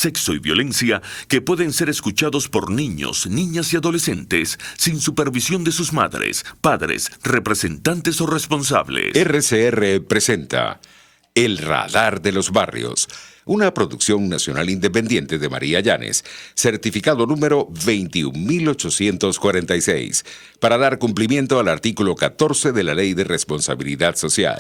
Sexo y violencia que pueden ser escuchados por niños, niñas y adolescentes sin supervisión de sus madres, padres, representantes o responsables. RCR presenta El Radar de los Barrios, una producción nacional independiente de María Llanes, certificado número 21846, para dar cumplimiento al artículo 14 de la Ley de Responsabilidad Social.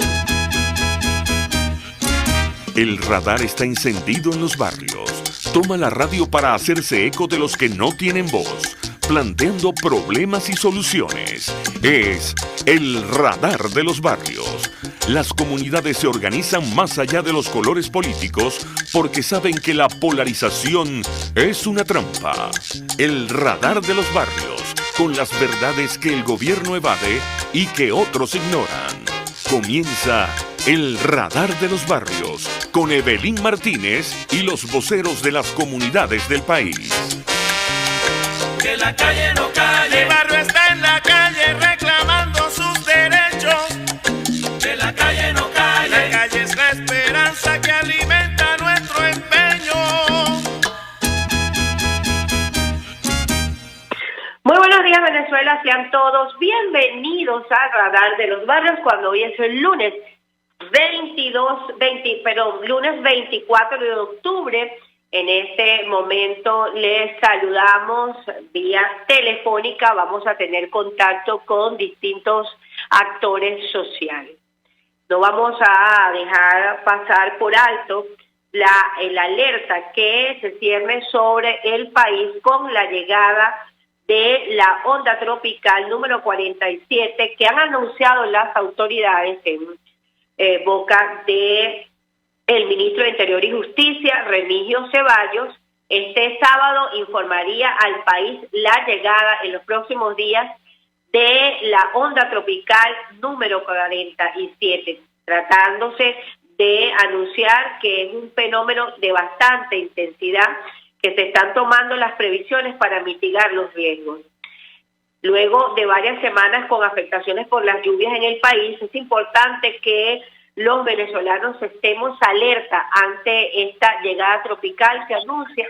El radar está encendido en los barrios. Toma la radio para hacerse eco de los que no tienen voz, planteando problemas y soluciones. Es el radar de los barrios. Las comunidades se organizan más allá de los colores políticos porque saben que la polarización es una trampa. El radar de los barrios, con las verdades que el gobierno evade y que otros ignoran. Comienza el radar de los barrios con Evelyn Martínez y los voceros de las comunidades del país. Que la calle no calle, el barrio está en la calle reclamando sus derechos. Que la calle no calle, la calle es la esperanza que alimenta nuestro empeño. Muy buenos días, Venezuela, sean todos bienvenidos al Radar de los Barrios cuando hoy es el lunes 24 de octubre. En este momento les saludamos vía telefónica. Vamos a tener contacto con distintos actores sociales. No vamos a dejar pasar por alto la alerta que se cierne sobre el país con la llegada de la onda tropical número 47 que han anunciado las autoridades en boca de el ministro de Interior y Justicia, Remigio Ceballos. Este sábado informaría al país la llegada en los próximos días de la onda tropical número 47, tratándose de anunciar que es un fenómeno de bastante intensidad, que se están tomando las previsiones para mitigar los riesgos. Luego de varias semanas con afectaciones por las lluvias en el país, es importante que los venezolanos estemos alerta ante esta llegada tropical que anuncia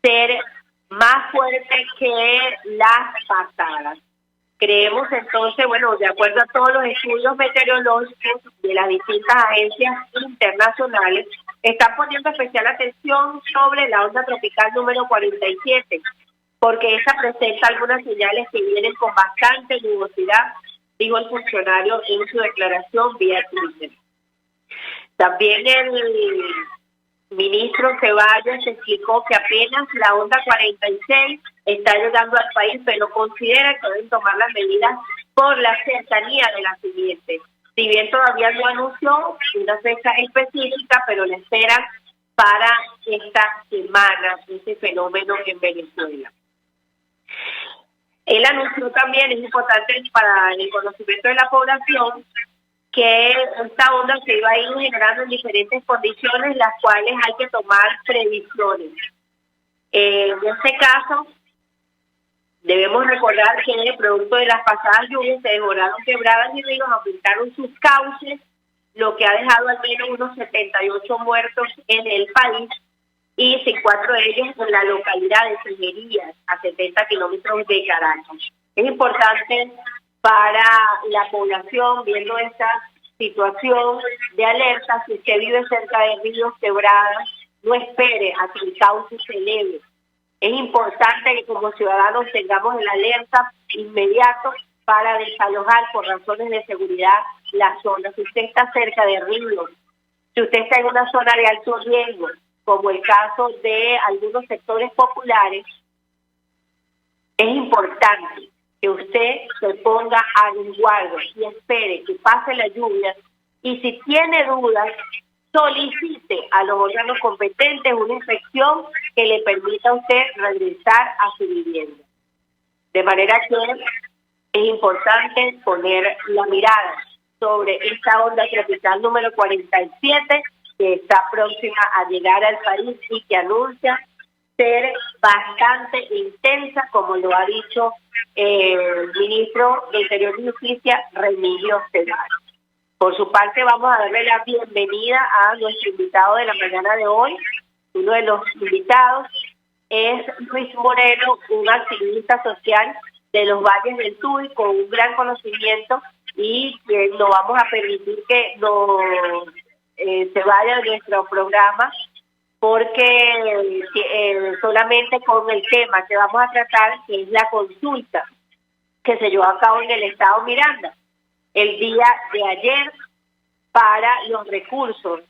ser más fuerte que las pasadas. Creemos entonces, de acuerdo a todos los estudios meteorológicos de las distintas agencias internacionales, están poniendo especial atención sobre la onda tropical número 47, porque esa presenta algunas señales que vienen con bastante nubosidad, dijo el funcionario en su declaración vía Twitter. También el ministro Ceballos explicó que apenas la onda 46 está llegando al país, pero considera que deben tomar las medidas por la cercanía de la siguiente. Si bien todavía no anunció una fecha específica, pero la esperan para esta semana, ese fenómeno en Venezuela. Él anunció también, es importante para el conocimiento de la población, que esta onda se iba a ir generando en diferentes condiciones, las cuales hay que tomar previsiones. En este caso, debemos recordar que producto de las pasadas lluvias se desbordaron quebradas y ríos, aumentaron sus cauces, lo que ha dejado al menos unos 78 muertos en el país, y 4 de ellos en la localidad de Cejerías, a 70 kilómetros de Caracas. Es importante para la población, viendo esta situación de alerta, si usted vive cerca de ríos, quebradas, no espere a que el cauce se eleve. Es importante que como ciudadanos tengamos el alerta inmediato para desalojar por razones de seguridad la zona. Si usted está cerca de ríos, si usted está en una zona de alto riesgo, como el caso de algunos sectores populares, es importante que usted se ponga a resguardo y espere que pase la lluvia, y si tiene dudas, solicite a los órganos competentes una inspección que le permita a usted regresar a su vivienda. De manera que es importante poner la mirada sobre esta onda tropical número 47, que está próxima a llegar al país y que anuncia ser bastante intensa, como lo ha dicho el ministro de Interior y Justicia, Remigio Ceballos. Por su parte, vamos a darle la bienvenida a nuestro invitado de la mañana de hoy, Uno de los invitados es Luis Moreno, un activista social de los Valles del Tuy con un gran conocimiento y que no vamos a permitir que se vaya de nuestro programa porque solamente con el tema que vamos a tratar, que es la consulta que se llevó a cabo en el estado Miranda el día de ayer para los recursos,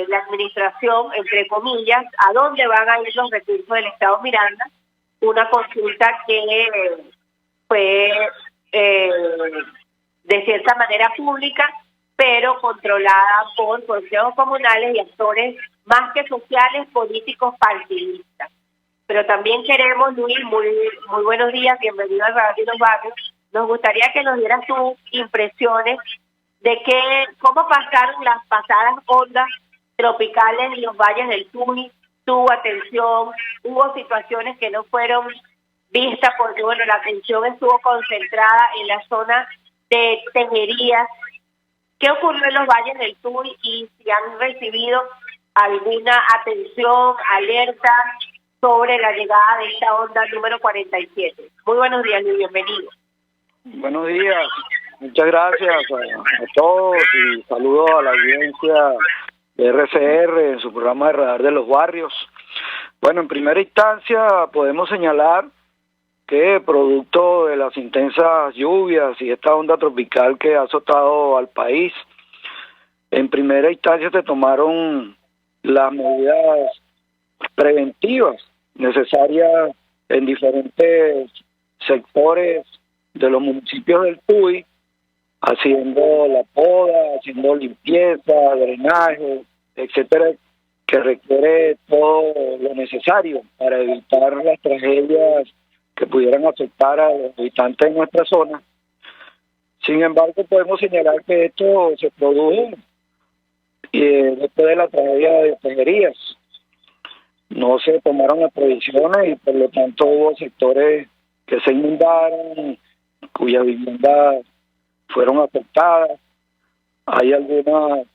la administración, entre comillas, a dónde van a ir los recursos del estado Miranda, una consulta que fue de cierta manera pública, pero controlada por consejos comunales y actores más que sociales, políticos, partidistas. Pero también queremos, Luis, muy buenos días, bienvenido al Radio de los Barrios. Nos gustaría que nos dieras tus impresiones de cómo pasaron las pasadas ondas tropicales en los valles del Tuy, tuvo atención, hubo situaciones que no fueron vistas porque, bueno, la atención estuvo concentrada en la zona de Tejerías. ¿Qué ocurrió en los valles del Tuy y si han recibido alguna atención, alerta sobre la llegada de esta onda número 47? Muy buenos días, Luis, bienvenido. Buenos días, muchas gracias a todos y saludos a la audiencia de RCR en su programa de Radar de los Barrios. Bueno, en primera instancia podemos señalar que producto de las intensas lluvias y esta onda tropical que ha azotado al país, en primera instancia se tomaron las medidas preventivas necesarias en diferentes sectores de los municipios del Tuy, haciendo la poda, haciendo limpieza, drenaje, etcétera, que requiere todo lo necesario para evitar las tragedias que pudieran afectar a los habitantes de nuestra zona. Sin embargo, podemos señalar que esto se produjo después de la tragedia de Tejerías. No se tomaron las previsiones y por lo tanto hubo sectores que se inundaron, cuyas viviendas fueron afectadas. Hay algunos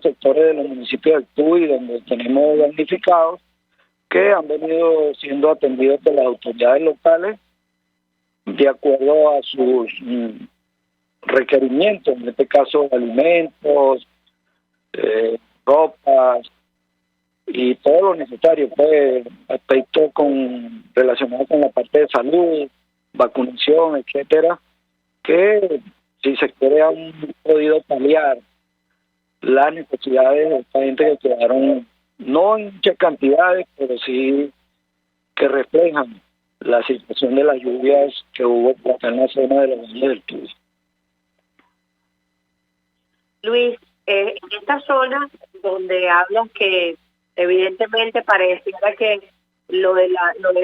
sectores de los municipios del Tuy donde tenemos damnificados que han venido siendo atendidos por las autoridades locales de acuerdo a sus requerimientos, en este caso alimentos, ropas y todo lo necesario, pues aspectos relacionados con la parte de salud, vacunación, etcétera, que si sectores han podido paliar las necesidades de esta gente que quedaron no en muchas cantidades, pero sí que reflejan la situación de las lluvias que hubo acá en la zona de los valles del Tuy. Luis, en esta zona donde hablas que evidentemente pareciera que lo de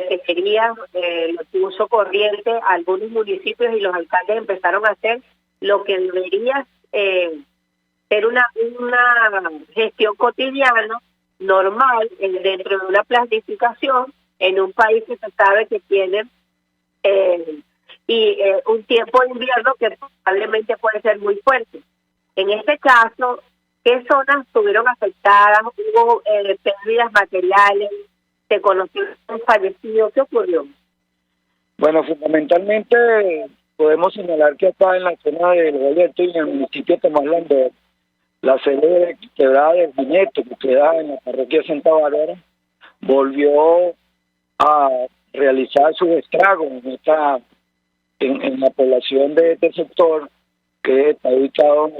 Tejerías lo puso corriente a algunos municipios y los alcaldes empezaron a hacer lo que debería ser una gestión cotidiana, normal, dentro de una planificación en un país que se sabe que tiene un tiempo de invierno que probablemente puede ser muy fuerte. En este caso, ¿qué zonas estuvieron afectadas? ¿Hubo pérdidas materiales? ¿Se conocieron fallecidos? ¿Qué ocurrió? Bueno, fundamentalmente podemos señalar que acá en la zona de los valles del Tuy, en el municipio de Tomás Lambert, la sede quebrada del Viñeto, que queda en la parroquia de Santa Bárbara, volvió a realizar sus estragos en la población de este sector, que está ubicado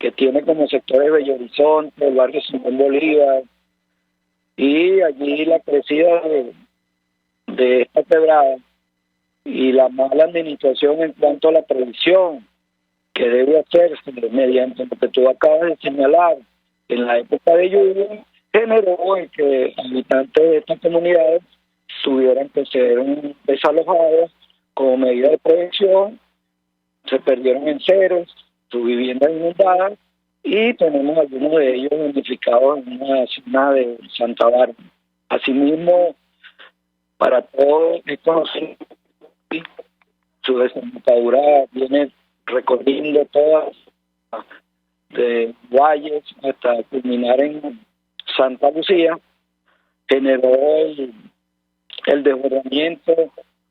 que tiene como sectores Bello Horizonte, el barrio Simón Bolívar, y allí la crecida de esta quebrada y la mala administración en cuanto a la previsión que debe hacerse mediante lo que tú acabas de señalar en la época de lluvia, generó en que habitantes de estas comunidades tuvieran que ser desalojados como medida de prevención, se perdieron en ceros, sus viviendas inundadas, y tenemos algunos de ellos identificados en una zona de Santa Bárbara. Asimismo, para todos es conocido, su desembocadura viene recorriendo todas de valles hasta culminar en Santa Lucía, generó el desbordamiento,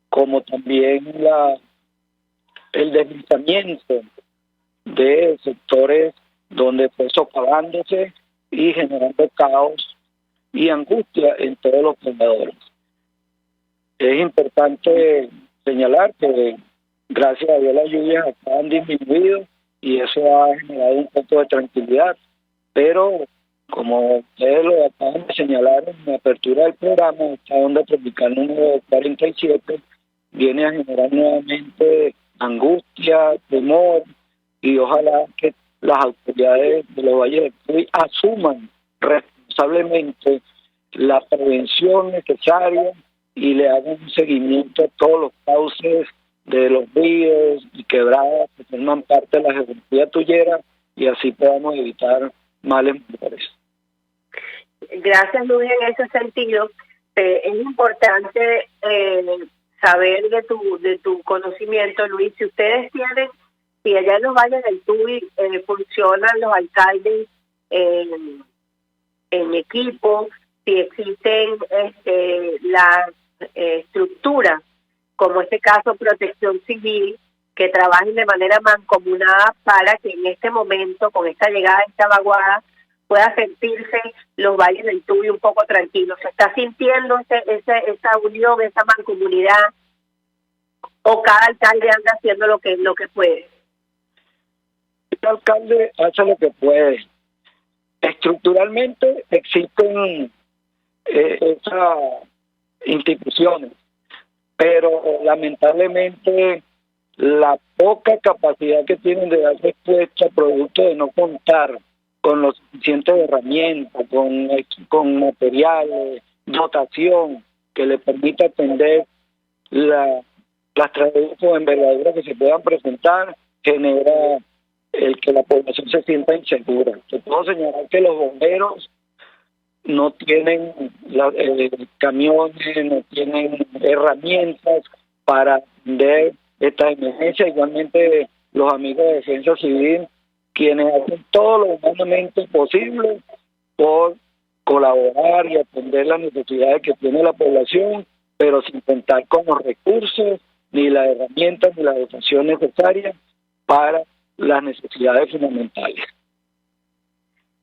como también el deslizamiento de sectores donde fue socavándose y generando caos y angustia en todos los pobladores. Es importante señalar que gracias a Dios las lluvias acá han disminuido y eso ha generado un poco de tranquilidad, pero como ustedes lo acaban de señalar en la apertura del programa, esta onda tropical número 47 viene a generar nuevamente angustia, temor, y ojalá que las autoridades de los Valles del Tuy asuman responsablemente la prevención necesaria y le hagan un seguimiento a todos los cauces de los ríos y quebradas que forman parte de la geografía tuyera, y así podamos evitar males mayores. Gracias, Luis, en ese sentido. Es importante saber de tu conocimiento, Luis, si ustedes tienen, si allá en los Valles del Tuy funcionan los alcaldes en equipo, si existen las estructuras, como este caso Protección Civil, que trabajen de manera mancomunada para que en este momento, con esta llegada de esta vaguada, pueda sentirse los Valles del Tuy un poco tranquilos. ¿Se está sintiendo esa unión, esa mancomunidad, o cada alcalde anda haciendo lo que puede? El alcalde hace lo que puede. Estructuralmente existen esas instituciones, pero lamentablemente la poca capacidad que tienen de dar respuesta producto de no contar con los suficientes herramientas, con materiales, dotación que le permita atender las tragedias o envergaduras que se puedan presentar, genera el que la población se sienta insegura. Te puedo señalar que los bomberos no tienen camiones, no tienen herramientas para atender esta emergencia. Igualmente los amigos de Defensa Civil, quienes hacen todo lo humanamente posible por colaborar y atender las necesidades que tiene la población, pero sin contar con los recursos, ni las herramientas, ni la dotación necesaria para las necesidades fundamentales.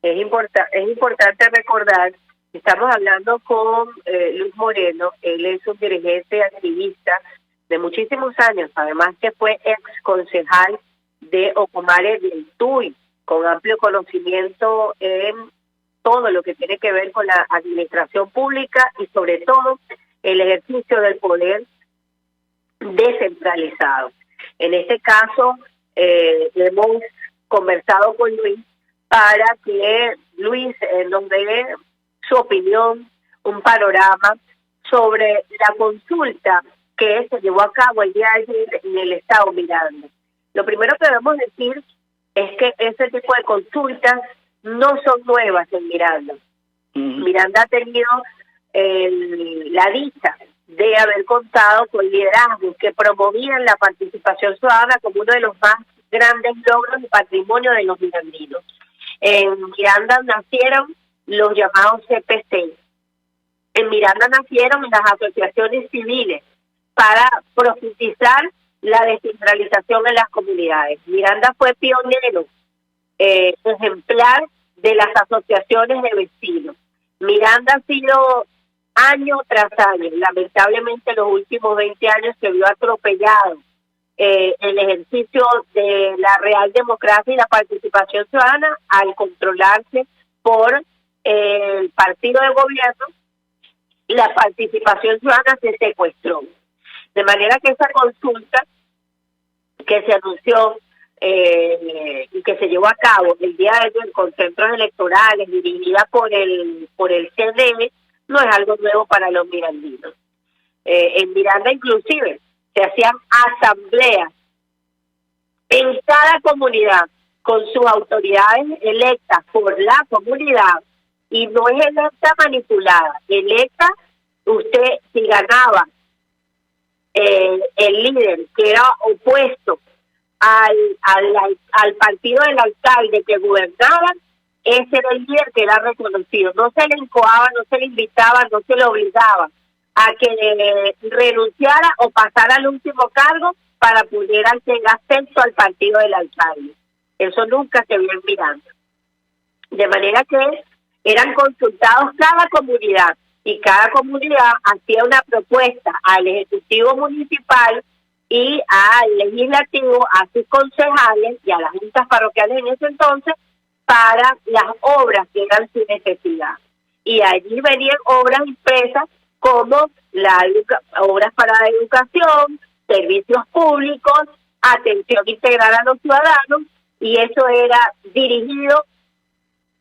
Es importante recordar que estamos hablando con Luis Moreno. Él es un dirigente activista de muchísimos años, además que fue ex concejal de Ocomares del Tuy, con amplio conocimiento en todo lo que tiene que ver con la administración pública y sobre todo el ejercicio del poder descentralizado. En este caso, hemos conversado con Luis para que Luis nos dé su opinión, un panorama sobre la consulta que se llevó a cabo el día de ayer en el estado Miranda. Lo primero que debemos decir es que ese tipo de consultas no son nuevas en Miranda. Miranda ha tenido la dicha de haber contado con liderazgos que promovían la participación ciudadana como uno de los más grandes logros y patrimonio de los mirandinos. En Miranda nacieron los llamados CPC. En Miranda nacieron las asociaciones civiles para profundizar la descentralización en las comunidades. Miranda fue pionero, ejemplar de las asociaciones de vecinos. Miranda ha sido año tras año, lamentablemente los últimos 20 años se vio atropellado el ejercicio de la real democracia y la participación ciudadana al controlarse por el partido de gobierno, y la participación ciudadana se secuestró. De manera que esa consulta que se anunció y que se llevó a cabo el día de ayer con centros electorales dirigida por el CNE no es algo nuevo para los mirandinos. En Miranda inclusive se hacían asambleas en cada comunidad con sus autoridades electas por la comunidad, y no es electa manipulada, electa. Usted, si ganaba el líder que era opuesto al partido del alcalde que gobernaba, ese era el líder que era reconocido. No se le incoaba, no se le invitaba, no se le obligaba a que renunciara o pasara al último cargo para poder hacer ascenso al partido del alcalde. Eso nunca se vio en Miranda. De manera que eran consultados cada comunidad y cada comunidad hacía una propuesta al Ejecutivo Municipal y al Legislativo, a sus concejales y a las juntas parroquiales en ese entonces para las obras que eran su necesidad. Y allí venían obras impresas como obras para la educación, servicios públicos, atención integral a los ciudadanos, y eso era dirigido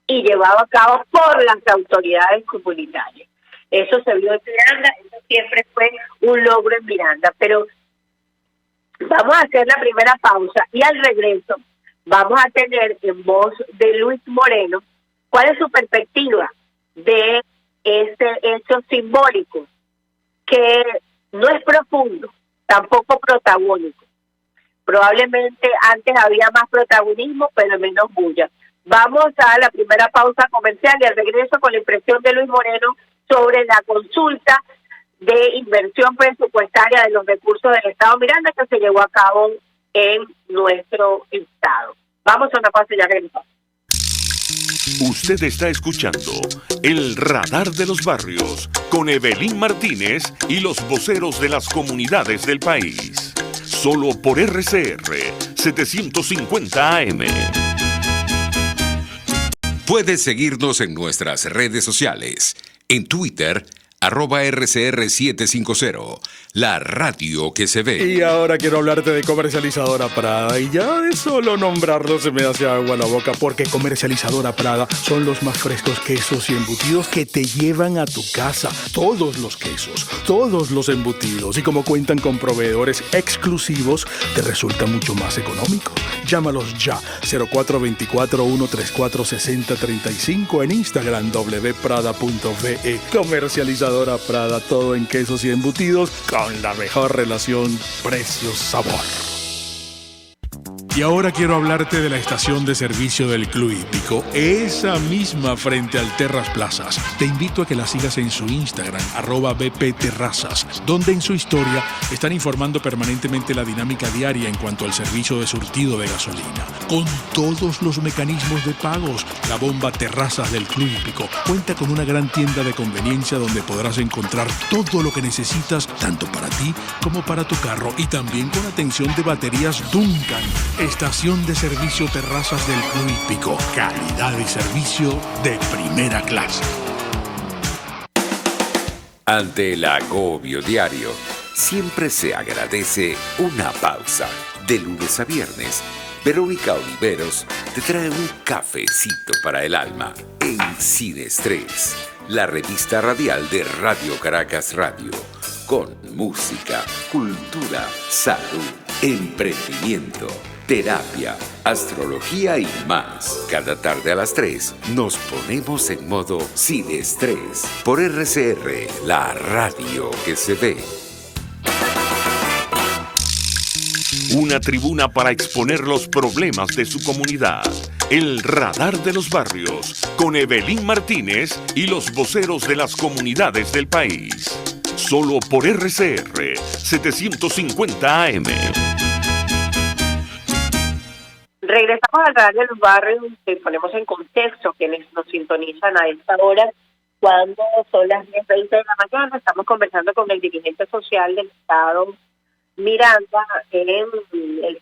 y llevado a cabo por las autoridades comunitarias. Eso se vio en Miranda, eso siempre fue un logro en Miranda. Pero vamos a hacer la primera pausa y al regreso vamos a tener en voz de Luis Moreno cuál es su perspectiva de este hecho simbólico, que no es profundo, tampoco protagónico. Probablemente antes había más protagonismo, pero menos bulla. Vamos a la primera pausa comercial y al regreso con la impresión de Luis Moreno sobre la consulta de inversión presupuestaria de los recursos del Estado Miranda que se llevó a cabo en nuestro estado. Vamos a una pausa y ya regresamos. Usted está escuchando El Radar de los Barrios con Evelyn Martínez y los voceros de las comunidades del país. Solo por RCR 750 AM. Puedes seguirnos en nuestras redes sociales. En Twitter, @RCR750, la radio que se ve. Y ahora quiero hablarte de Comercializadora Prada. Y ya de solo nombrarlo se me hace agua la boca, porque Comercializadora Prada son los más frescos quesos y embutidos que te llevan a tu casa. Todos los quesos, todos los embutidos. Y como cuentan con proveedores exclusivos, te resulta mucho más económico. Llámalos ya, 0424-134-6035, en Instagram wprada.ve. Comercializadora Prada, todo en quesos y embutidos con la mejor relación precio-sabor. Y ahora quiero hablarte de la estación de servicio del Club Hípico, esa misma frente al Terras Plazas. Te invito a que la sigas en su Instagram, @bpterrazas, donde en su historia están informando permanentemente la dinámica diaria en cuanto al servicio de surtido de gasolina. Con todos los mecanismos de pagos, la bomba Terrazas del Club Hípico cuenta con una gran tienda de conveniencia donde podrás encontrar todo lo que necesitas, tanto para ti como para tu carro, y también con atención de baterías Duncan. Estación de servicio Terrazas del Club Hípico. Calidad y servicio de primera clase. Ante el agobio diario, siempre se agradece una pausa. De lunes a viernes, Verónica Oliveros te trae un cafecito para el alma en Sin Estrés, la revista radial de Radio Caracas Radio, con música, cultura, salud, emprendimiento, terapia, astrología y más. Cada tarde a las 3 nos ponemos en modo Sin Estrés por RCR, la radio que se ve. Una tribuna para exponer los problemas de su comunidad. El Radar de los Barrios con Evelyn Martínez y los voceros de las comunidades del país. Solo por RCR 750 AM. Regresamos al Radar de los Barrios y ponemos en contexto quienes nos sintonizan a esta hora, cuando son las 10:20 de la mañana. Estamos conversando con el dirigente social del Estado Miranda en el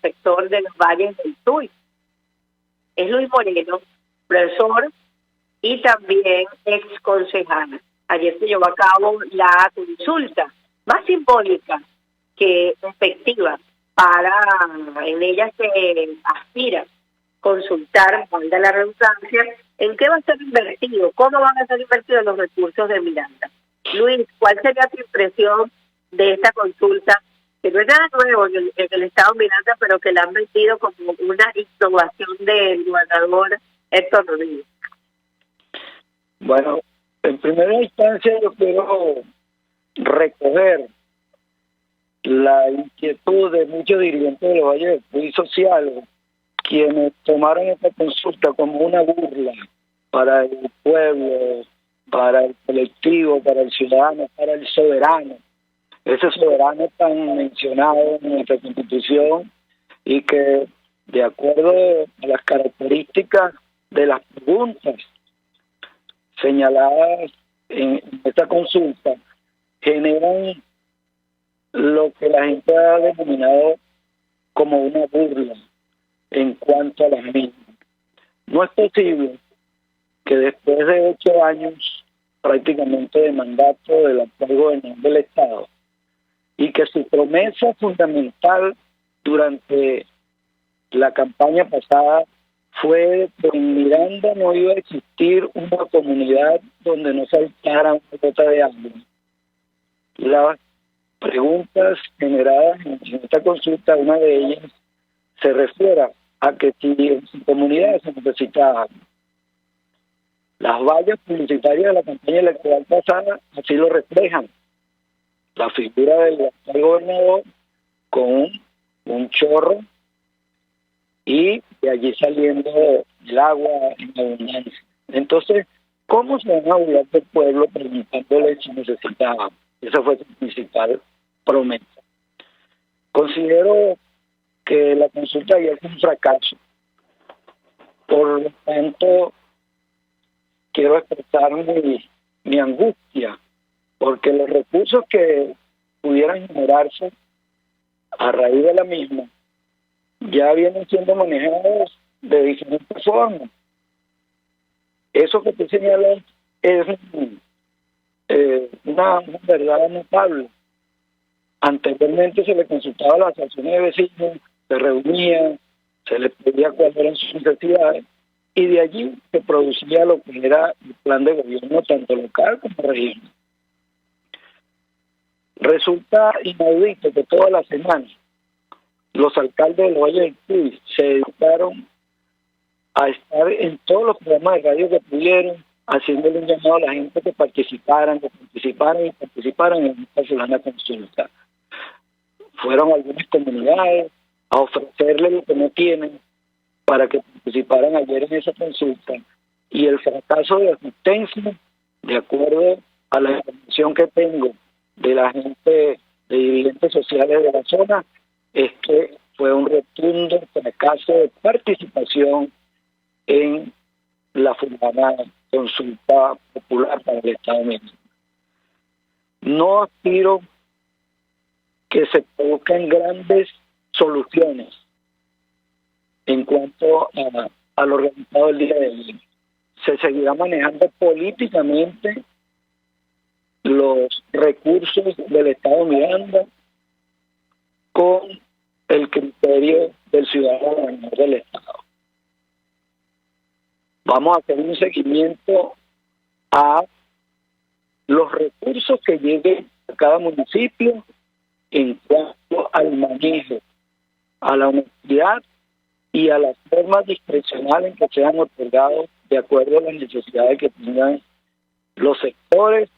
sector de los Valles del Tuy. Es Luis Moreno, profesor y también ex concejal. Ayer se llevó a cabo la consulta más simbólica que efectiva. En ella se aspira consultar, valga la redundancia, en qué va a ser invertido, cómo van a ser invertidos los recursos de Miranda. Luis, ¿cuál sería tu impresión de esta consulta, que no es nada nuevo en el Estado Miranda, pero que la han metido como una innovación del gobernador Héctor Rodríguez? Bueno, en primera instancia yo quiero recoger la inquietud de muchos dirigentes de los Valles del Tuy social, quienes tomaron esta consulta como una burla para el pueblo, para el colectivo, para el ciudadano, para el soberano. Ese soberano tan mencionado en nuestra Constitución y que, de acuerdo a las características de las preguntas señaladas en esta consulta, generan lo que la gente ha denominado como una burla en cuanto a las mismas. No es posible que después de 8 años prácticamente de mandato del actual gobernador del Estado y que su promesa fundamental durante la campaña pasada fue que en Miranda no iba a existir una comunidad donde no faltara una gota de agua. Las preguntas generadas en esta consulta, una de ellas se refiere a que si en su comunidad se necesita agua. Las vallas publicitarias de la campaña electoral pasada así lo reflejan. La figura del actual gobernador con un chorro y de allí saliendo el agua en abundancia. Entonces, ¿cómo se van a burlar del pueblo preguntándole si necesitaba? Esa fue su principal promesa. Considero que la consulta ayer fue un fracaso. Por lo tanto, quiero expresar mi angustia, porque los recursos que pudieran generarse a raíz de la misma ya vienen siendo manejados de diferentes formas. Eso que tú señalas es una verdad notable. Anteriormente se le consultaba a las asociaciones de vecinos, se reunían, se les pedía cuáles eran sus necesidades, y de allí se producía lo que era el plan de gobierno, tanto local como regional. Resulta inaudito que todas las semanas los alcaldes del Valle del Tuy se dedicaron a estar en todos los programas de radio que pudieron, haciéndole un llamado a la gente que participaran en esta ciudadana consulta. Fueron a algunas comunidades a ofrecerle lo que no tienen para que participaran ayer en esa consulta, y el fracaso de asistencia, de acuerdo a la información que tengo de la gente, de dirigentes sociales de la zona, es que fue un rotundo fracaso de participación en la fundamental consulta popular para el Estado mismo. No aspiro que se produzcan grandes soluciones en cuanto a lo realizado el día de hoy. Se seguirá manejando políticamente los recursos del Estado Miranda con el criterio del ciudadano del Estado. Vamos a hacer un seguimiento a los recursos que lleguen a cada municipio en cuanto al manejo, a la honestidad y a las formas discrecionales que sean otorgados de acuerdo a las necesidades que tengan los sectores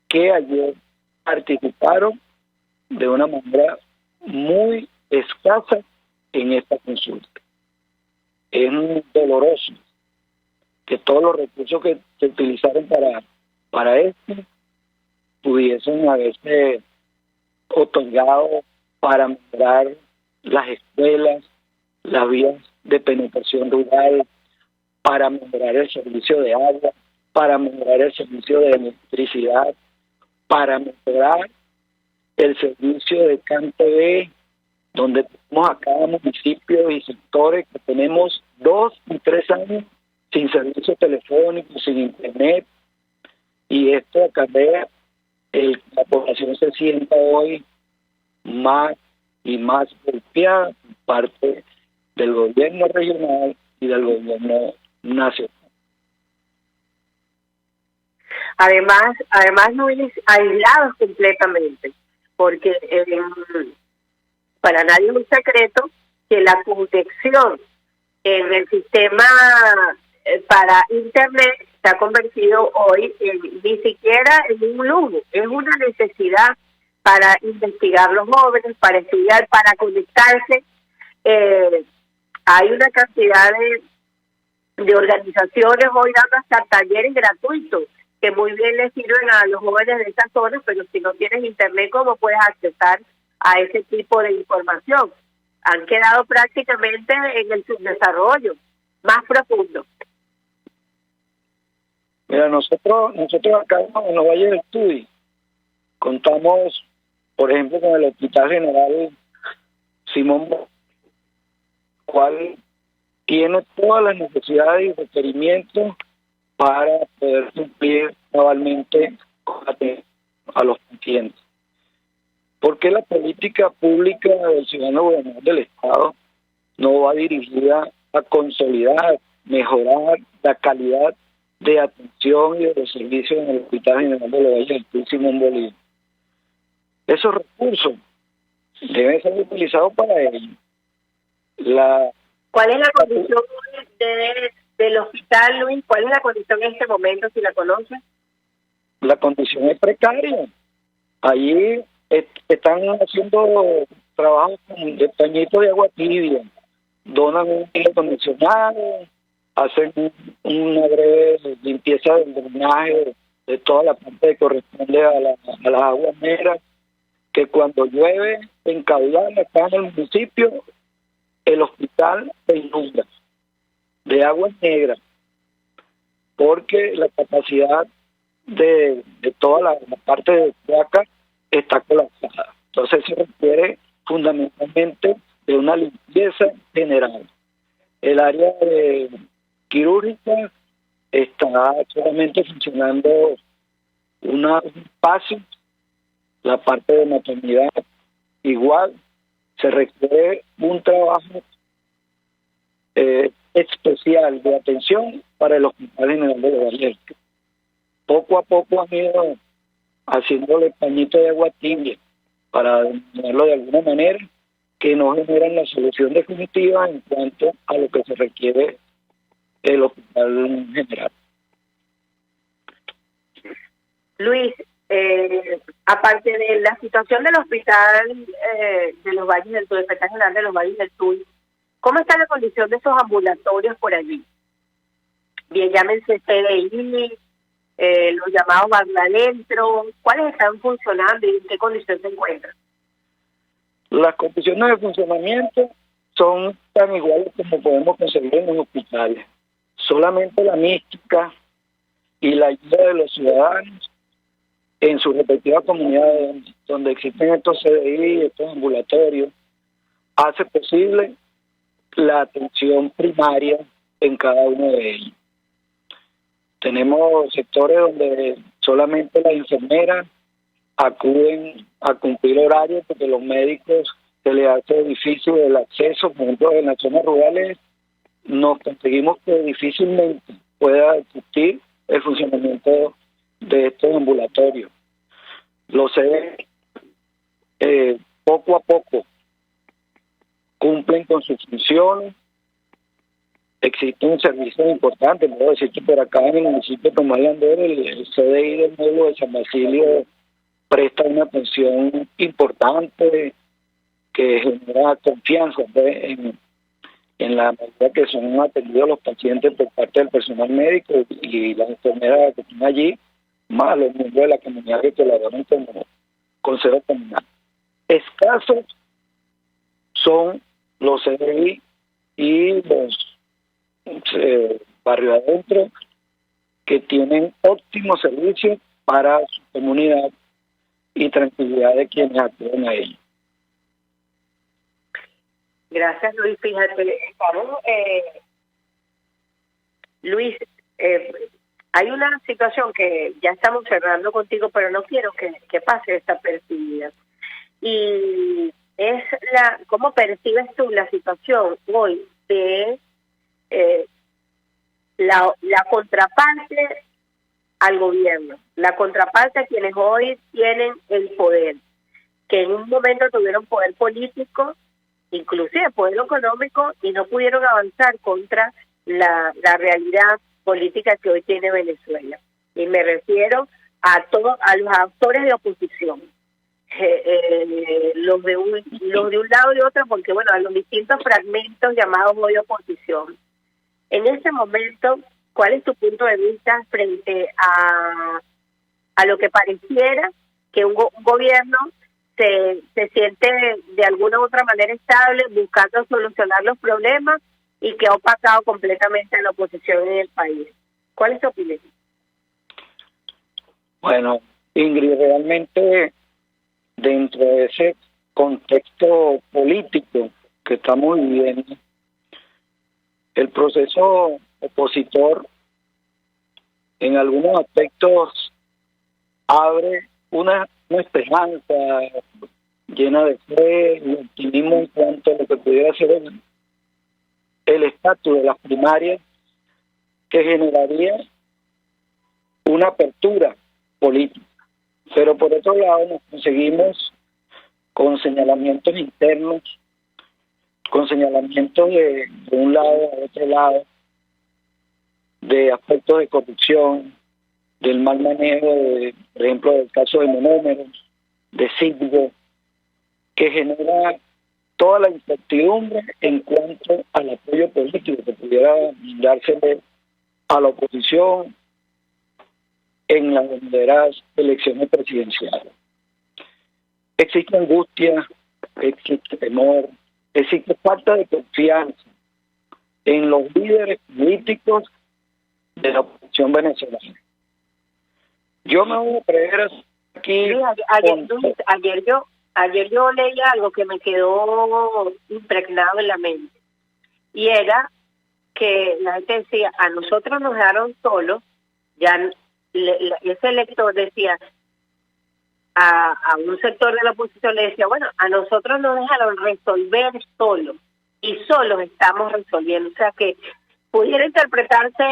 que ayer participaron de una manera muy escasa en esta consulta. Es doloroso que todos los recursos que se utilizaron para esto pudiesen haberse otorgado para mejorar las escuelas, las vías de penetración rural, para mejorar el servicio de agua, para mejorar el servicio de electricidad, para mejorar el servicio de CanTV, donde tenemos a cada municipio y sectores que tenemos 2 y 3 años sin servicio telefónico, sin internet, y esto acarrea la población se sienta hoy más y más golpeada por parte del gobierno regional y del gobierno nacional. Además no es aislados completamente, porque para nadie es un secreto que la conexión en el sistema para Internet se ha convertido hoy ni siquiera en un lujo, es una necesidad para investigar los jóvenes, para estudiar, para conectarse. Hay una cantidad de organizaciones hoy dando hasta talleres gratuitos que muy bien les sirven a los jóvenes de esa zona, pero si no tienes internet, ¿cómo puedes accesar a ese tipo de información? Han quedado prácticamente en el subdesarrollo más profundo. Mira, nosotros acá en los Valles del Tuy contamos, por ejemplo, con el Hospital General Simón Bolívar, cual tiene todas las necesidades y requerimientos para poder cumplir cabalmente a los pacientes. ¿Por qué la política pública del ciudadano gobernador del Estado no va dirigida a consolidar, mejorar la calidad de atención y de los servicios en el Hospital General de los Valles del Tuy Simón Bolívar? Esos recursos deben ser utilizados para ello. ¿Cuál es la condición del hospital, Luis? ¿Cuál es la condición en este momento, si la conoces? La condición es precaria. Allí están haciendo trabajos de pañitos de agua tibia, donan un aire acondicionado, hacen una breve limpieza del drenaje de toda la parte que corresponde a las aguas negras, que cuando llueve en caudal acá en el municipio, el hospital se inunda de aguas negras, porque la capacidad de toda la parte de Huaca está colapsada. Entonces se requiere fundamentalmente de una limpieza general. El área quirúrgica está solamente funcionando un espacio, la parte de maternidad igual. Se requiere un trabajo especial de atención para el Hospital General de los Valles. Poco a poco han ido haciéndole pañito de agua tibia para denominarlo de alguna manera, que no generan la solución definitiva en cuanto a lo que se requiere el Hospital General. Luis, aparte de la situación del Hospital de los Valles del Tuy, el Hospital General de los Valles del Tuy, ¿cómo está la condición de esos ambulatorios por allí? Bien, llámense CDI, los llamados Barladentro, ¿cuáles están funcionando y en qué condición se encuentran? Las condiciones de funcionamiento son tan iguales como podemos conseguir en los hospitales. Solamente la mística y la ayuda de los ciudadanos en sus respectivas comunidades donde existen estos CDI, estos ambulatorios, hace posible la atención primaria en cada uno de ellos. Tenemos sectores donde solamente las enfermeras acuden a cumplir horarios porque los médicos se les hace difícil el acceso. Por ejemplo, en las zonas rurales nos conseguimos que difícilmente pueda existir el funcionamiento de estos ambulatorios. Los CDI poco a poco cumplen con sus funciones. Existen servicios importantes, puedo decir que por acá en el municipio de Tomás Landero, el CDI del módulo de San Basilio presta una atención importante que genera confianza en la medida que son atendidos los pacientes por parte del personal médico y las enfermeras que están allí, más los miembros de la comunidad que colaboran como consejo comunal. Escasos son los CDI y los barrio adentro que tienen óptimos servicios para su comunidad y tranquilidad de quienes acuden a ellos. Gracias, Luis. Fíjate, estamos, Luis, hay una situación que ya estamos cerrando contigo, pero no quiero que pase desapercibida. Y es cómo percibes tú la situación hoy de la contraparte al gobierno, la contraparte a quienes hoy tienen el poder, que en un momento tuvieron poder político, inclusive poder económico, y no pudieron avanzar contra la realidad política que hoy tiene Venezuela. Y me refiero a los actores de oposición, los de un lado y otro, porque bueno, a los distintos fragmentos llamados hoy oposición. En este momento, ¿cuál es tu punto de vista frente a lo que pareciera que un gobierno se siente de alguna u otra manera estable, buscando solucionar los problemas y que ha opacado completamente a la oposición en el país? ¿Cuál es tu opinión? Bueno, Ingrid, realmente dentro de ese contexto político que estamos viviendo, el proceso opositor en algunos aspectos abre una esperanza llena de fe y optimismo en cuanto a lo que pudiera ser el estatus de las primarias, que generaría una apertura política. Pero por otro lado nos conseguimos con señalamientos internos, con señalamientos de un lado a otro lado, de aspectos de corrupción, del mal manejo, por ejemplo, del caso de monómeros, de Citgo, que genera toda la incertidumbre en cuanto al apoyo político que pudiera dársele a la oposición en las venideras elecciones presidenciales. Existe angustia, existe temor, existe falta de confianza en los líderes políticos de la oposición venezolana. Yo me voy a atrever aquí... Sí, ayer yo leí algo que me quedó impregnado en la mente, y era que la gente decía, a nosotros nos dejaron solos, ya ese elector decía, a un sector de la oposición le decía, bueno, a nosotros nos dejaron resolver solos, y solos estamos resolviendo. O sea que pudiera interpretarse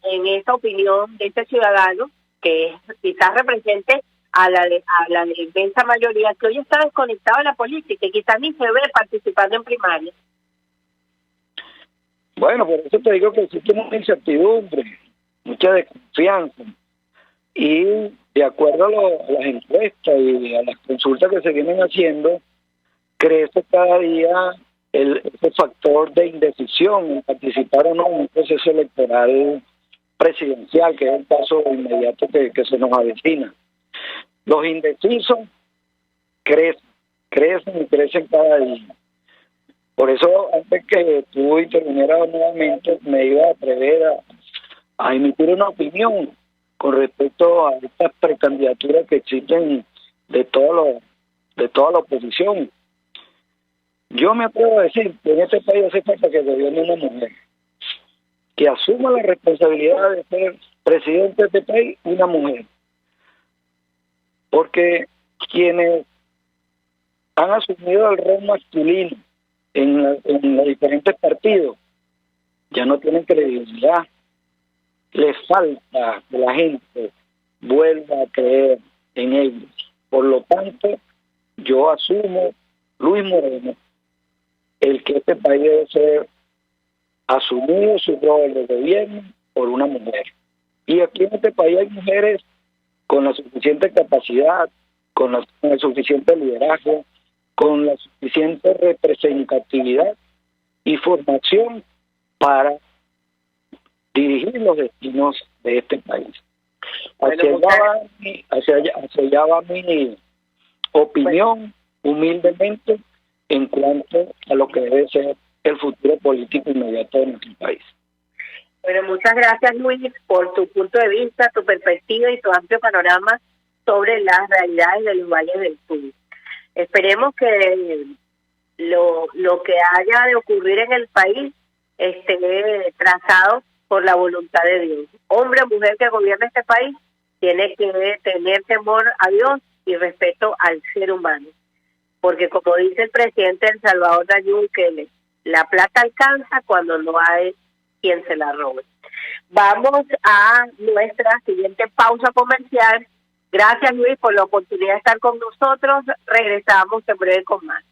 en esa opinión de este ciudadano, que quizás represente a la de inmensa mayoría, que hoy está desconectado de la política y quizás ni se ve participando en primarias. Bueno, por eso te digo que existe mucha incertidumbre, mucha desconfianza, y de acuerdo a las encuestas y a las consultas que se vienen haciendo, crece cada día ese factor de indecisión en participar o no en un proceso electoral presidencial, que es el caso inmediato que se nos avecina. Los indecisos crecen cada día. Por eso, antes que tú intervinieras nuevamente, me iba a atrever a emitir una opinión con respecto a estas precandidaturas que existen de toda la oposición. Yo me atrevo a decir que en este país hace falta que gobierne una mujer, que asuma la responsabilidad de ser presidente de este país, una mujer. Porque quienes han asumido el rol masculino en los diferentes partidos ya no tienen credibilidad. Les falta que la gente vuelva a creer en ellos. Por lo tanto, yo asumo, Luis Moreno, el que este país debe ser asumido su rol de gobierno por una mujer. Y aquí en este país hay mujeres con la suficiente capacidad, con el suficiente liderazgo, con la suficiente representatividad y formación para dirigir los destinos de este país. Hacia allá va mi opinión, humildemente, en cuanto a lo que debe ser el futuro político inmediato de nuestro país. Bueno, muchas gracias, Luis, por tu punto de vista, tu perspectiva y tu amplio panorama sobre las realidades de los valles del sur. Esperemos que lo que haya de ocurrir en el país esté trazado por la voluntad de Dios. Hombre o mujer que gobierne este país tiene que tener temor a Dios y respeto al ser humano. Porque como dice el presidente de El Salvador, Nayib Bukele, la plata alcanza cuando no hay quien se la robe. Vamos a nuestra siguiente pausa comercial. Gracias, Luis, por la oportunidad de estar con nosotros. Regresamos en breve con más.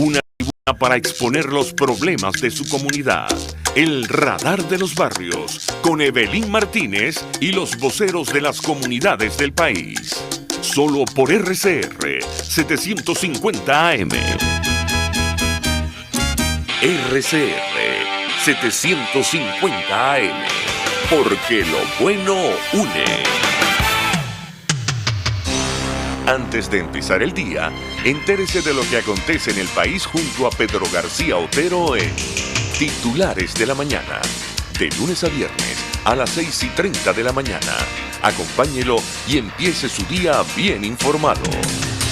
Una tribuna para exponer los problemas de su comunidad. El Radar de los Barrios, con Evelyn Martínez y los voceros de las comunidades del país. Solo por RCR 750 AM. RCR, 750 AM, porque lo bueno une. Antes de empezar el día, entérese de lo que acontece en el país junto a Pedro García Otero en Titulares de la Mañana, de lunes a viernes a las 6:30 de la mañana. Acompáñelo y empiece su día bien informado.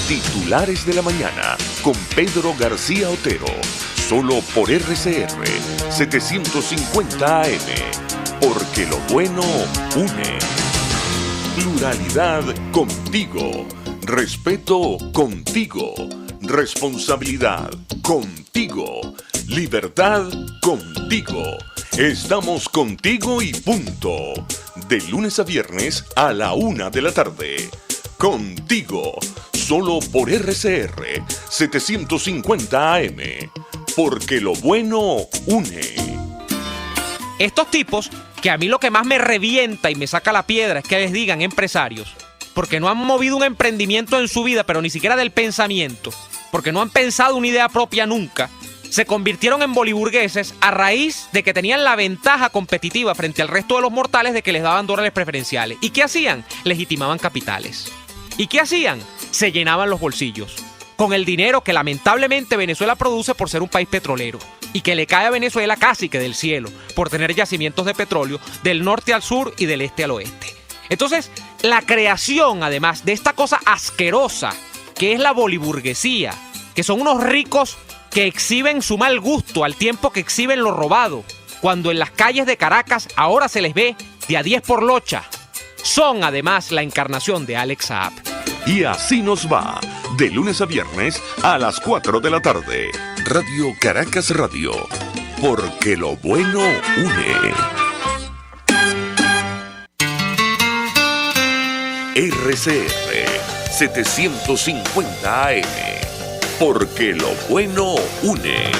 Titulares de la Mañana con Pedro García Otero, solo por RCR 750 AM, porque lo bueno une. Pluralidad contigo, respeto contigo, responsabilidad contigo, libertad contigo. Estamos contigo y punto. De lunes a viernes a la 1 de la tarde. Contigo, solo por RCR 750 AM, porque lo bueno une. Estos tipos, que a mí lo que más me revienta y me saca la piedra es que les digan empresarios, porque no han movido un emprendimiento en su vida, pero ni siquiera del pensamiento, porque no han pensado una idea propia nunca, se convirtieron en boliburgueses a raíz de que tenían la ventaja competitiva frente al resto de los mortales de que les daban dólares preferenciales. ¿Y qué hacían? Legitimaban capitales. ¿Y qué hacían? Se llenaban los bolsillos con el dinero que lamentablemente Venezuela produce por ser un país petrolero y que le cae a Venezuela casi que del cielo por tener yacimientos de petróleo del norte al sur y del este al oeste. Entonces, la creación, además de esta cosa asquerosa que es la boliburguesía, que son unos ricos que exhiben su mal gusto al tiempo que exhiben lo robado, cuando en las calles de Caracas ahora se les ve de a 10 por locha, son además la encarnación de Alex Saab. Y así nos va, de lunes a viernes a las 4 de la tarde. Radio Caracas Radio, porque lo bueno une. RCR 750 AM, porque lo bueno une.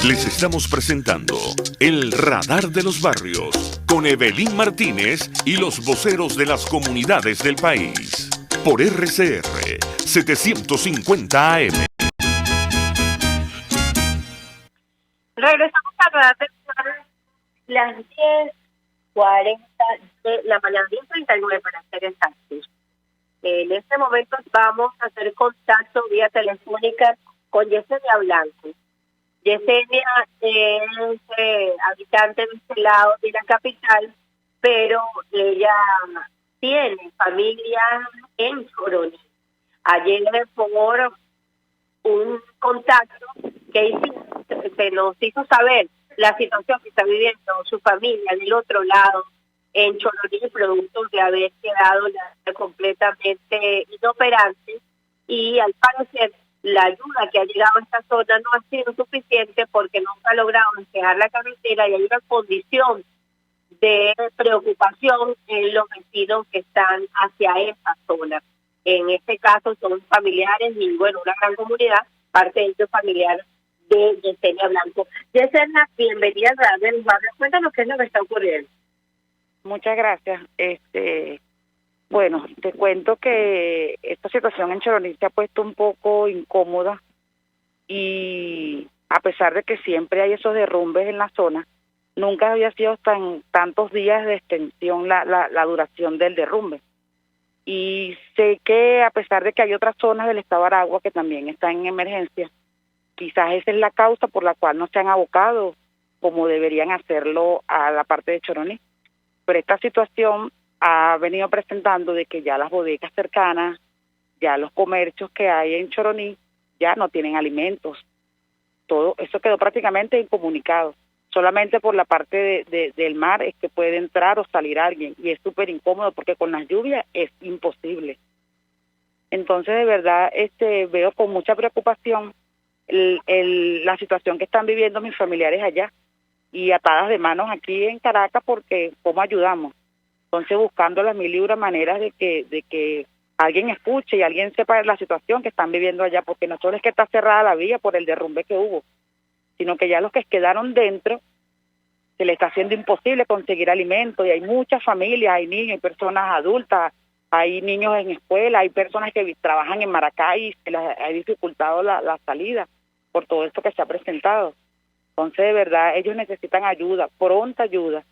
Les estamos presentando El Radar de los Barrios con Evelyn Martínez y los voceros de las comunidades del país. Por RCR 750 AM. Regresamos a Radar de los Barrios, las 10:40 de la mañana, 10:39 para ser exactos. En este momento vamos a hacer contacto vía telefónica con Yesenia Blanco. Yesenia es habitante de este lado de la capital, pero ella tiene familia en Choroní. Ayer por un contacto que se nos hizo saber la situación que está viviendo su familia del otro lado en Choroní, producto de haber quedado completamente inoperante, y al parecer la ayuda que ha llegado a esta zona no ha sido suficiente porque no se ha logrado despejar la carretera y hay una condición de preocupación en los vecinos que están hacia esa zona. En este caso son familiares y bueno, una gran comunidad, parte de ellos familiares de Yesenia Blanco. Yesenia, bienvenida a Radio del Barrio. Cuéntanos qué es lo que está ocurriendo. Muchas gracias. Bueno, te cuento que esta situación en Choroní se ha puesto un poco incómoda y a pesar de que siempre hay esos derrumbes en la zona, nunca había sido tantos días de extensión la duración del derrumbe. Y sé que a pesar de que hay otras zonas del estado Aragua que también están en emergencia, quizás esa es la causa por la cual no se han abocado como deberían hacerlo a la parte de Choroní. Pero esta situación ha venido presentando de que ya las bodegas cercanas, ya los comercios que hay en Choroní, ya no tienen alimentos. Todo eso quedó prácticamente incomunicado. Solamente por la parte del mar es que puede entrar o salir alguien, y es súper incómodo porque con las lluvias es imposible. Entonces, de verdad, veo con mucha preocupación la situación que están viviendo mis familiares allá, y atadas de manos aquí en Caracas porque ¿cómo ayudamos? Entonces buscando las mil y una maneras de que alguien escuche y alguien sepa la situación que están viviendo allá, porque no solo es que está cerrada la vía por el derrumbe que hubo, sino que ya los que quedaron dentro se les está haciendo imposible conseguir alimento, y hay muchas familias, hay niños, hay personas adultas, Hay niños en escuela, hay personas que trabajan en Maracay y se les ha dificultado la salida por todo esto que se ha presentado. Entonces, de verdad, ellos necesitan ayuda, pronta ayuda.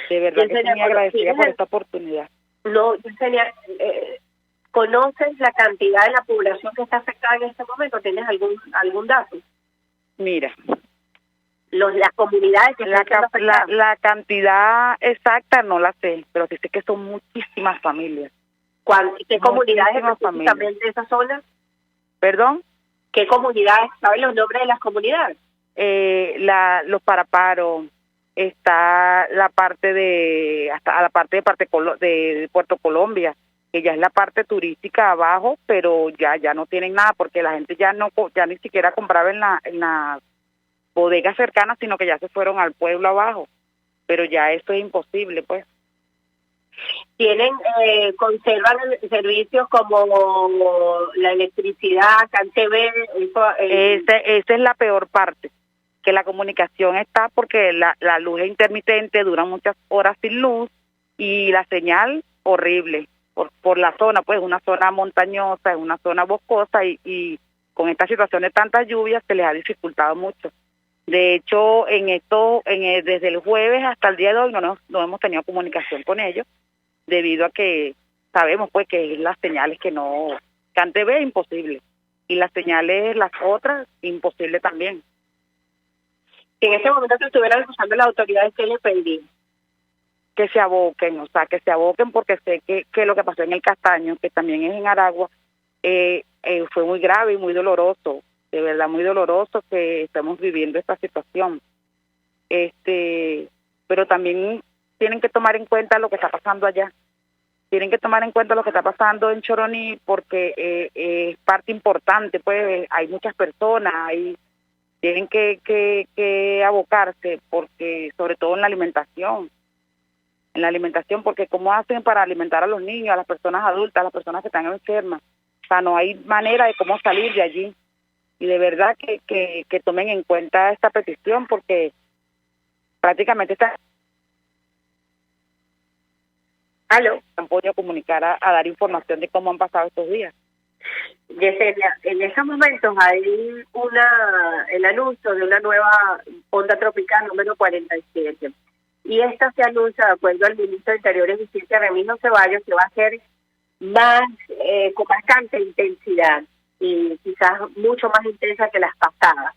De verdad que estoy muy agradecida por esta oportunidad. No, Yesenia, ¿conoces la cantidad de la población que está afectada en este momento? ¿Tienes algún dato? Mira, Las comunidades que están siendo afectadas. la cantidad exacta no la sé, pero sí sé que son muchísimas familias. ¿Qué comunidades Muchísimas específicamente de esa zona? ¿Perdón? ¿Qué comunidades? ¿Saben los nombres de las comunidades? Los Paraparos, está la parte de de Puerto Colombia, que ya es la parte turística abajo, pero ya no tienen nada porque la gente ya ni siquiera compraba en la bodega cercana, sino que ya se fueron al pueblo abajo, pero ya eso es imposible, pues. Conservan servicios como la electricidad, CanTV, Esa es la peor parte, que la comunicación está porque la luz es intermitente, dura muchas horas sin luz y la señal horrible por la zona, pues una zona montañosa, es una zona boscosa y con esta situación de tantas lluvias se les ha dificultado mucho. De hecho, desde el jueves hasta el día de hoy no hemos tenido comunicación con ellos, debido a que sabemos pues que las señales que no, CanTV es imposible, y las señales, las otras, imposible también. Si en ese momento te estuvieran acusando las autoridades, ¿qué les pedí? Que se aboquen, porque sé que lo que pasó en el Castaño, que también es en Aragua, fue muy grave y muy doloroso, de verdad muy doloroso que estamos viviendo esta situación. Pero también tienen que tomar en cuenta lo que está pasando allá. Tienen que tomar en cuenta lo que está pasando en Choroní porque es parte importante, pues hay muchas personas, tienen que abocarse, porque sobre todo en la alimentación, porque ¿cómo hacen para alimentar a los niños, a las personas adultas, a las personas que están enfermas? O sea, no hay manera de cómo salir de allí. Y de verdad que tomen en cuenta esta petición, porque prácticamente han podido comunicar a dar información de cómo han pasado estos días. Yesenia, en estos momentos hay el anuncio de una nueva onda tropical número 47. Y esta se anuncia, de acuerdo al ministro de Interior y Justicia, Remigio Ceballos, que va a ser con bastante intensidad y quizás mucho más intensa que las pasadas.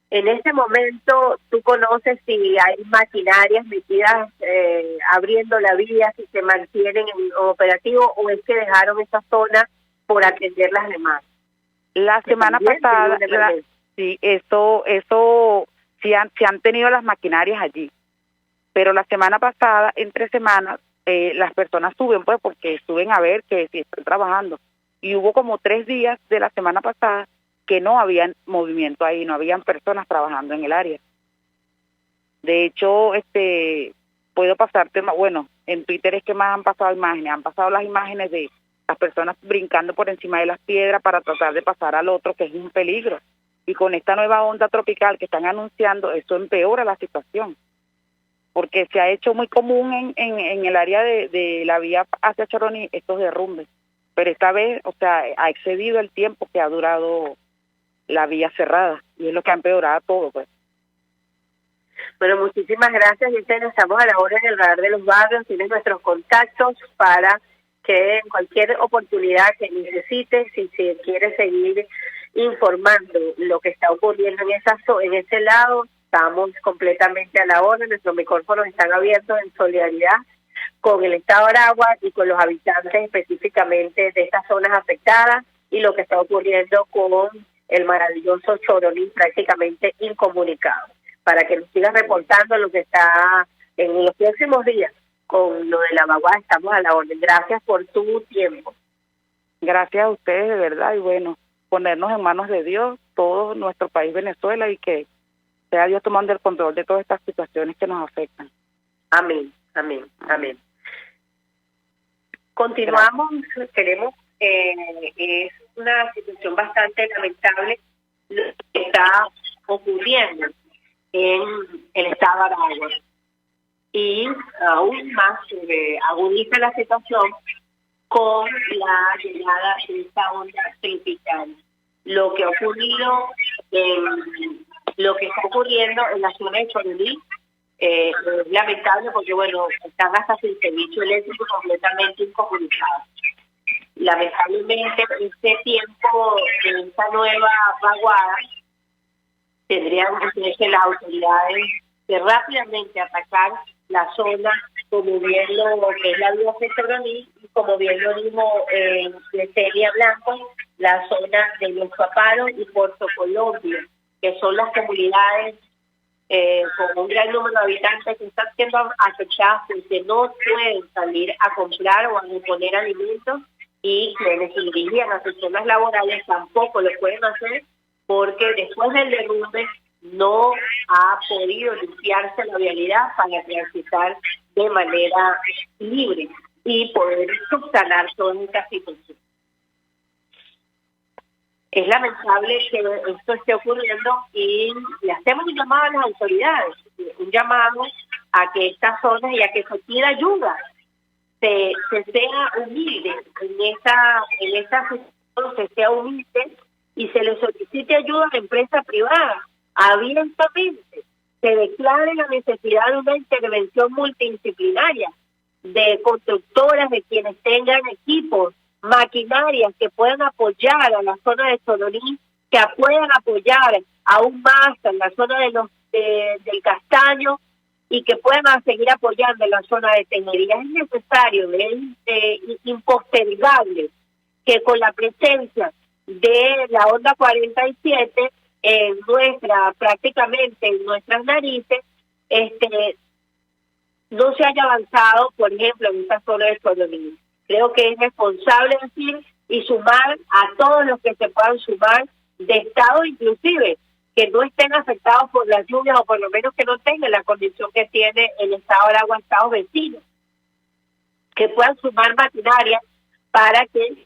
En este momento, ¿tú conoces si hay maquinarias metidas abriendo la vía, si se mantienen en operativo o es que dejaron esa zona por atender las demás? La semana pasada, sí, sí han tenido las maquinarias allí, pero la semana pasada, entre semanas, las personas suben, pues, porque suben a ver que si están trabajando. Y hubo como 3 días de la semana pasada que no habían movimiento ahí, no habían personas trabajando en el área. De hecho, puedo pasarte, bueno, en Twitter es que más han pasado las imágenes de las personas brincando por encima de las piedras para tratar de pasar al otro, que es un peligro. Y con esta nueva onda tropical que están anunciando, eso empeora la situación, porque se ha hecho muy común en el área de la vía hacia Choroní estos derrumbes. Pero esta vez, o sea, ha excedido el tiempo que ha durado la vía cerrada, y es lo que ha empeorado todo, pues. Bueno, muchísimas gracias, Yesenia. Estamos a la hora en el Radar de los Barrios. Tienes nuestros contactos para que en cualquier oportunidad que necesites, si se quiere seguir informando lo que está ocurriendo en ese lado, estamos completamente a la orden. Nuestros micrófonos están abiertos en solidaridad con el Estado de Aragua y con los habitantes específicamente de estas zonas afectadas y lo que está ocurriendo con el maravilloso Choroní prácticamente incomunicado. Para que nos sigas reportando lo que está en los próximos días con lo de la vaguada, estamos a la orden. Gracias por tu tiempo. Gracias a ustedes, de verdad, y bueno, ponernos en manos de Dios, todo nuestro país Venezuela, y que sea Dios tomando el control de todas estas situaciones que nos afectan. Amén, amén, amén. Continuamos, queremos, es una situación bastante lamentable lo que está ocurriendo en el estado de Aragua. Y aún más agudiza la situación con la llegada de esta onda tropical. Lo que está ocurriendo en la zona de Choroní es lamentable porque, bueno, están hasta sin servicio eléctrico completamente incomunicados. Lamentablemente, en este tiempo, en esta nueva vaguada, tendrían que las autoridades de rápidamente atacar la zona, como bien lo que es la vía de Choroní, y como bien lo dijo de Celia Blanco, la zona de Los Paparos y Puerto Colombia, que son las comunidades con un gran número de habitantes que están siendo acechadas porque no pueden salir a comprar o a poner alimentos, y quienes se dirigían a sus zonas laborales tampoco lo pueden hacer porque después del derrumbe no ha podido limpiarse la vialidad para transitar de manera libre y poder subsanar toda esta situación. Es lamentable que esto esté ocurriendo y le hacemos un llamado a las autoridades, un llamado a que estas zonas y a que se pida ayuda, se sea humilde en esa situación, se sea humilde y se le solicite ayuda a la empresa privada abiertamente, se declare la necesidad de una intervención multidisciplinaria de constructoras, de quienes tengan equipos, maquinarias que puedan apoyar a la zona de Choroní, que puedan apoyar aún más a la zona de del Castaño y que puedan seguir apoyando en la zona de Tenería. Es necesario, es impostergable que con la presencia de la onda 47 prácticamente en nuestras narices, no se haya avanzado, por ejemplo, en esta zona de Choroní. Creo que es responsable decir y sumar a todos los que se puedan sumar de estado, inclusive que no estén afectados por las lluvias o por lo menos que no tengan la condición que tiene el estado de Aragua, estados vecinos, que puedan sumar maquinaria para que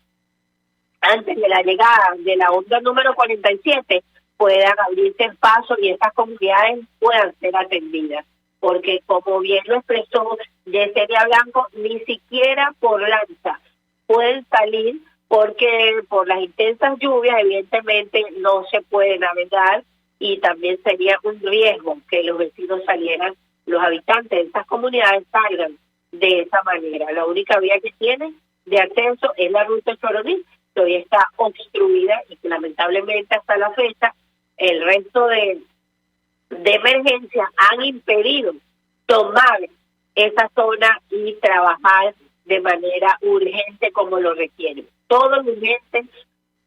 antes de la llegada de la onda número 47 puedan abrirse el paso y estas comunidades puedan ser atendidas. Porque como bien lo expresó Yesenia Blanco, ni siquiera por lancha pueden salir porque por las intensas lluvias evidentemente no se puede navegar y también sería un riesgo que los vecinos salieran, los habitantes de estas comunidades salgan de esa manera. La única vía que tienen de acceso es la ruta Choroní, que hoy está obstruida y que lamentablemente hasta la fecha el resto de emergencia han impedido tomar esa zona y trabajar de manera urgente como lo requiere. Todo es urgente,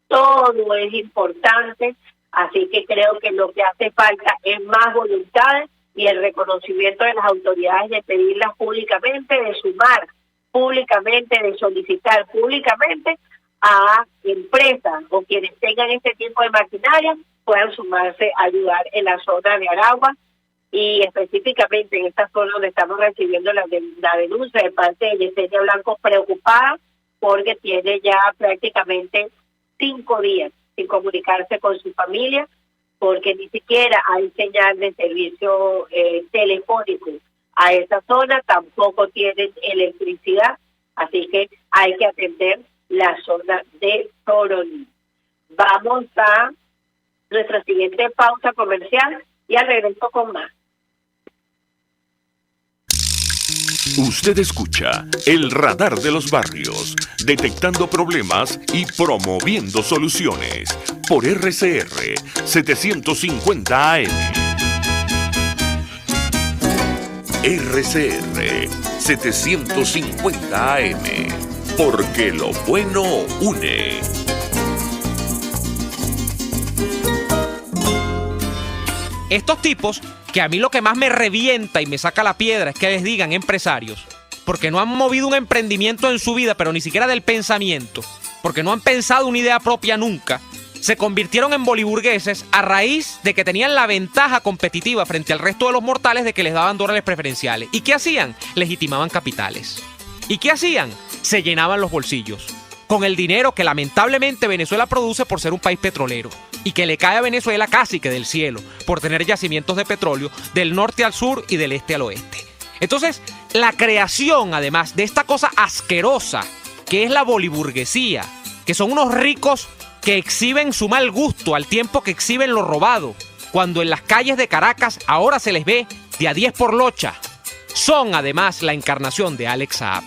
todo es importante, así que creo que lo que hace falta es más voluntad y el reconocimiento de las autoridades de pedirlas públicamente, de sumar públicamente, de solicitar públicamente a empresas o quienes tengan este tipo de maquinaria puedan sumarse a ayudar en la zona de Aragua y específicamente en esta zona donde estamos recibiendo la denuncia de parte de Yesenia Blanco, preocupada porque tiene ya prácticamente 5 días sin comunicarse con su familia, porque ni siquiera hay señal de servicio telefónico a esa zona, tampoco tienen electricidad, así que hay que atender la zona de Choroní. Vamos a nuestra siguiente pausa comercial y al regreso con más. Usted escucha el radar de los barrios, detectando problemas y promoviendo soluciones por RCR 750 AM. RCR 750 AM, porque lo bueno une. Estos tipos, que a mí lo que más me revienta y me saca la piedra es que les digan empresarios, porque no han movido un emprendimiento en su vida, pero ni siquiera del pensamiento, porque no han pensado una idea propia nunca, se convirtieron en boliburgueses a raíz de que tenían la ventaja competitiva frente al resto de los mortales de que les daban dólares preferenciales. ¿Y qué hacían? Legitimaban capitales. ¿Y qué hacían? Se llenaban los bolsillos con el dinero que lamentablemente Venezuela produce por ser un país petrolero y que le cae a Venezuela casi que del cielo por tener yacimientos de petróleo del norte al sur y del este al oeste. Entonces, la creación, además de esta cosa asquerosa que es la boliburguesía, que son unos ricos que exhiben su mal gusto al tiempo que exhiben lo robado, cuando en las calles de Caracas ahora se les ve de a 10 por locha. Son además la encarnación de Alex Saab.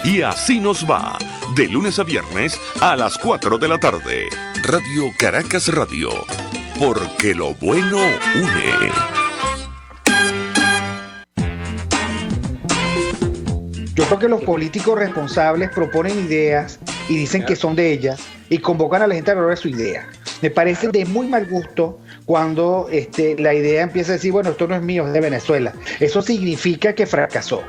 Y así nos va, de lunes a viernes a las 4 de la tarde. Radio Caracas Radio, porque lo bueno une. Yo creo que los políticos responsables proponen ideas y dicen que son de ellas y convocan a la gente a hablar de su idea. Me parece de muy mal gusto cuando la idea empieza a decir, bueno, esto no es mío, es de Venezuela. Eso significa que fracasó.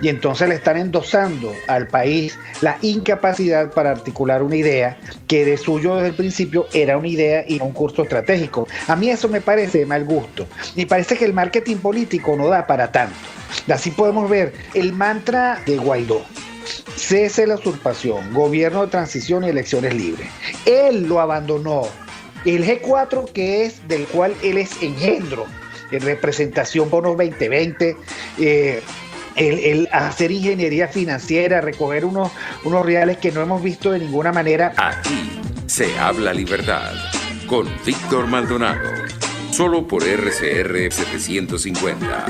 Y entonces le están endosando al país la incapacidad para articular una idea que de suyo desde el principio era una idea y no un curso estratégico. A mí eso me parece de mal gusto. Me parece que el marketing político no da para tanto. Así podemos ver el mantra de Guaidó: cese la usurpación, gobierno de transición y elecciones libres. Él lo abandonó. El G4, que es del cual él es engendro, en representación bonos 2020, el hacer ingeniería financiera, recoger unos reales que no hemos visto de ninguna manera. Aquí se habla libertad con Víctor Maldonado, solo por RCR 750,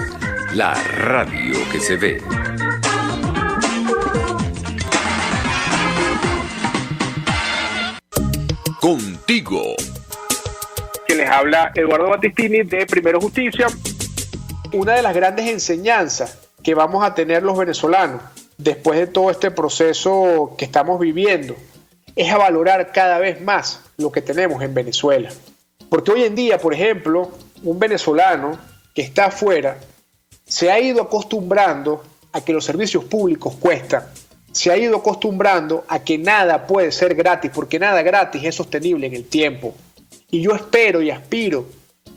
la radio que se ve. Contigo. Que les habla Eduardo Battistini de Primero Justicia. Una de las grandes enseñanzas que vamos a tener los venezolanos después de todo este proceso que estamos viviendo es a valorar cada vez más lo que tenemos en Venezuela. Porque hoy en día, por ejemplo, un venezolano que está afuera se ha ido acostumbrando a que los servicios públicos cuestan, se ha ido acostumbrando a que nada puede ser gratis, porque nada gratis es sostenible en el tiempo. Y yo espero y aspiro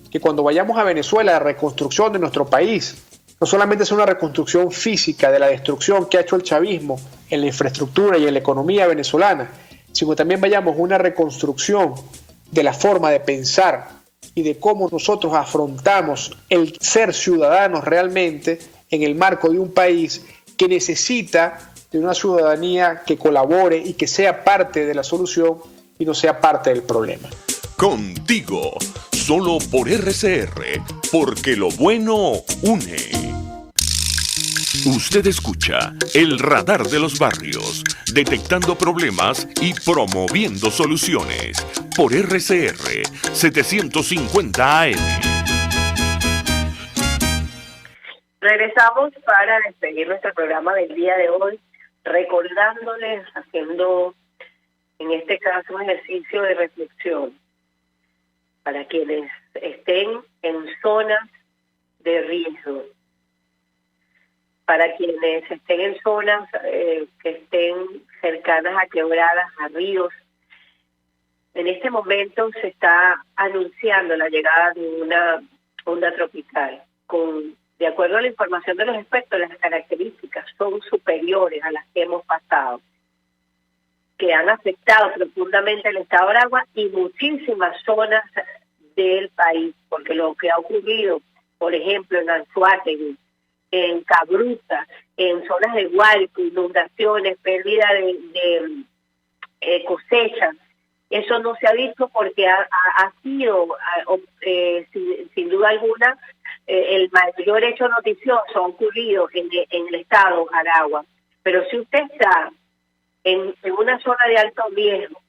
que cuando vayamos a Venezuela, la reconstrucción de nuestro país no solamente es una reconstrucción física de la destrucción que ha hecho el chavismo en la infraestructura y en la economía venezolana, sino también vayamos a una reconstrucción de la forma de pensar y de cómo nosotros afrontamos el ser ciudadanos realmente en el marco de un país que necesita de una ciudadanía que colabore y que sea parte de la solución y no sea parte del problema. Contigo, solo por RCR, porque lo bueno une. Usted escucha el radar de los barrios, detectando problemas y promoviendo soluciones, por RCR 750 AM. Regresamos para despedir nuestro programa del día de hoy, recordándoles, haciendo en este caso un ejercicio de reflexión para quienes estén en zonas de riesgo, para quienes estén en zonas que estén cercanas a quebradas, a ríos. En este momento se está anunciando la llegada de una onda tropical. De acuerdo a la información de los expertos, las características son superiores a las que hemos pasado, que han afectado profundamente el estado de Aragua y muchísimas zonas del país, porque lo que ha ocurrido, por ejemplo, en Anzoátegui, en Cabruta, en zonas de Guárico, inundaciones, pérdida de cosechas, eso no se ha visto porque ha sido, sin duda alguna, el mayor hecho noticioso ha ocurrido en el estado Aragua. Pero si usted está en una zona de alto riesgo,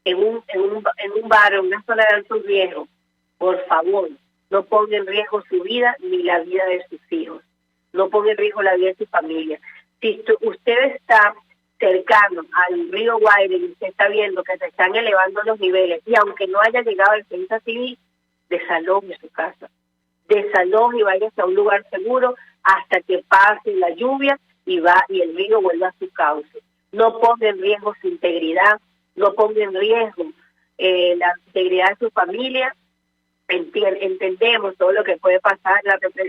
en un barrio, en una zona de alto riesgo, por favor, no ponga en riesgo su vida ni la vida de sus hijos. No ponga en riesgo la vida de su familia. Si usted está cercano al río Guaire y usted está viendo que se están elevando los niveles, y aunque no haya llegado el defensa civil, desaloje su casa. Desaloje y vaya a un lugar seguro hasta que pase la lluvia y el río vuelva a su cauce. No ponga en riesgo su integridad, no ponga en riesgo la integridad de su familia. Entendemos todo lo que puede pasar,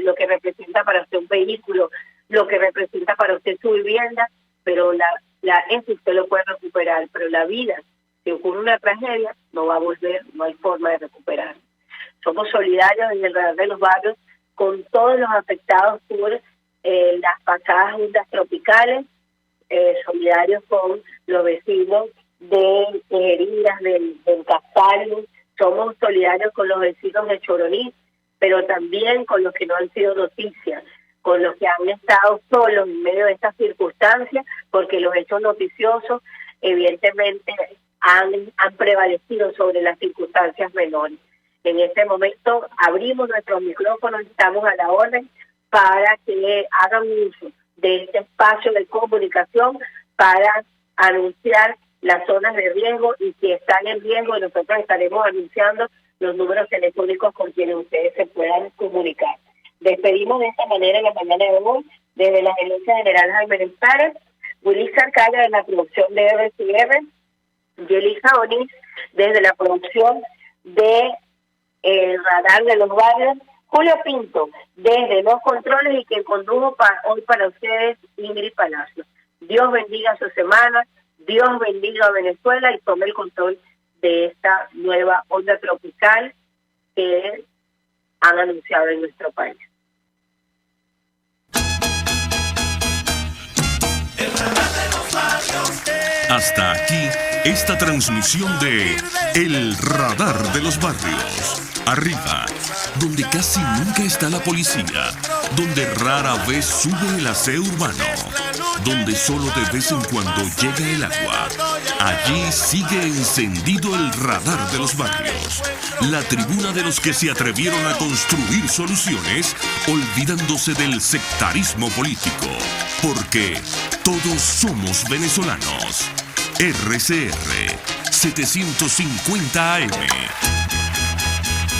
lo que representa para usted un vehículo, lo que representa para usted su vivienda, pero eso usted lo puede recuperar, pero la vida, si ocurre una tragedia, no va a volver, no hay forma de recuperar. Somos solidarios desde el radar de los barrios con todos los afectados por las pasadas ondas tropicales. solidarios con los vecinos de Heridas, del Castaño, somos solidarios con los vecinos de Choroní, pero también con los que no han sido noticias, con los que han estado solos en medio de estas circunstancias, porque los hechos noticiosos evidentemente han prevalecido sobre las circunstancias menores. En este momento abrimos nuestros micrófonos, estamos a la orden para que hagan uso de este espacio de comunicación para anunciar las zonas de riesgo, y si están en riesgo, nosotros estaremos anunciando los números telefónicos con quienes ustedes se puedan comunicar. Despedimos de esta manera en la mañana de hoy desde la Gerencia General Jaime Párez, Willy Sarcaya de la producción de RCR, Yelisa Onís desde la producción de Radar de los Barrios, Julio Pinto desde los controles y quien condujo hoy para ustedes, Ingrid Palacio. Dios bendiga su semana, Dios bendiga a Venezuela y tome el control de esta nueva onda tropical que han anunciado en nuestro país. Hasta aquí esta transmisión de El Radar de los Barrios. Arriba, donde casi nunca está la policía, donde rara vez sube el aseo urbano, donde solo de vez en cuando llega el agua. Allí sigue encendido el Radar de los Barrios, la tribuna de los que se atrevieron a construir soluciones olvidándose del sectarismo político, porque todos somos venezolanos. RCR 750 AM.